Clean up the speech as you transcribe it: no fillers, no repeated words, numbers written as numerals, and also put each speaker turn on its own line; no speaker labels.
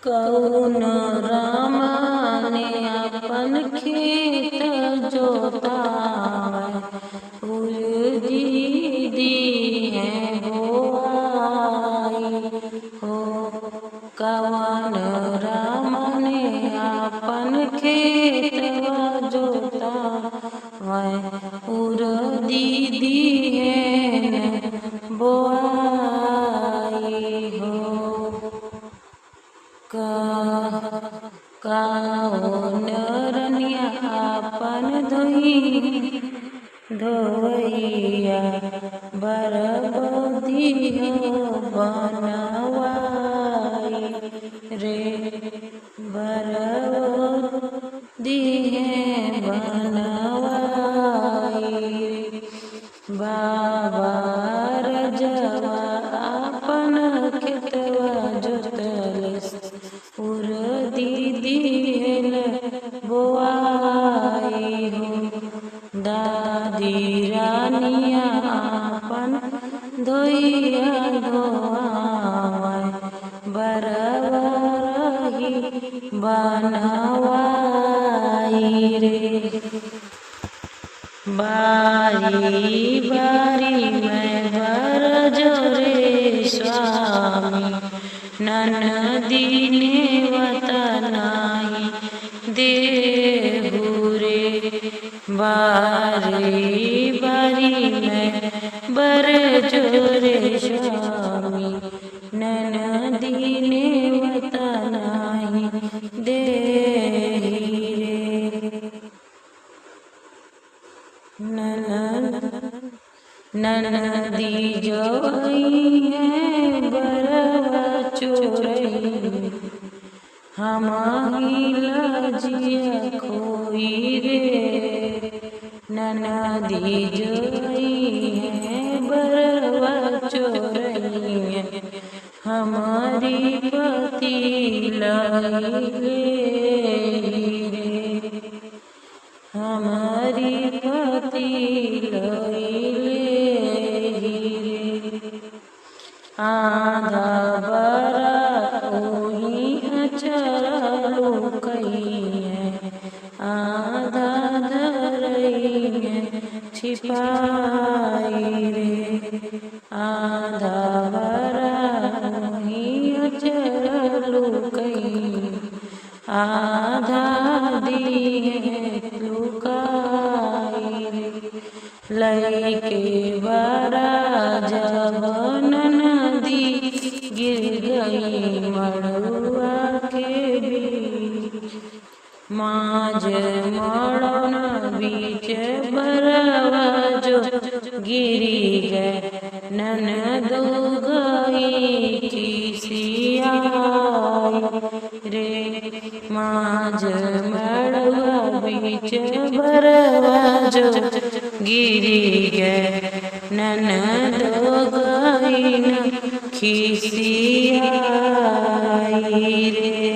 कौन रामा ने अपन खेत जोतावे, फूल दीदी है बोआई हो। कौन रामा ने अपन खेत जोतावे, फूल दीदी है बोआई हो। कौन रनिया अपन धोइया, बरबदी बनवाई रे, बरबदी बनवाई। बाबा रजवा अपन खेतवा जोतलिस, फूल दीदी बोआई हो। दादी रानिया अपन धोइया धोआवे, बरबरही बनवाई रे। बारी बारी में बर जोरे स्वामी, ननदी नेवत नाही देहु रे। बारी बारी में बर जोरे स्वामी, ननदी नेवत नाही देहि रे। ननदी जो है बरवा चोरई, हमारी लजिया खोई रे। ननदी जो है बरवा चोरई, हमारी पति लाई रे। हमारी पति लाई रे। आधा बरा ओही चलो कहिए, आधा धरई छिपाई रे। आधा बरा ओही चलो कहिए, आधा दिए लुकाई रे। लइके बरा जब ननदी गिर गई मड़ुआ के बीच, माज मड़न बीच बरवा जो गिरी गए, ननदो गई खिसियाई रे। माज मड़वा बीच बरवा जो गिरी गए, ननदो गई खिसियाई रे।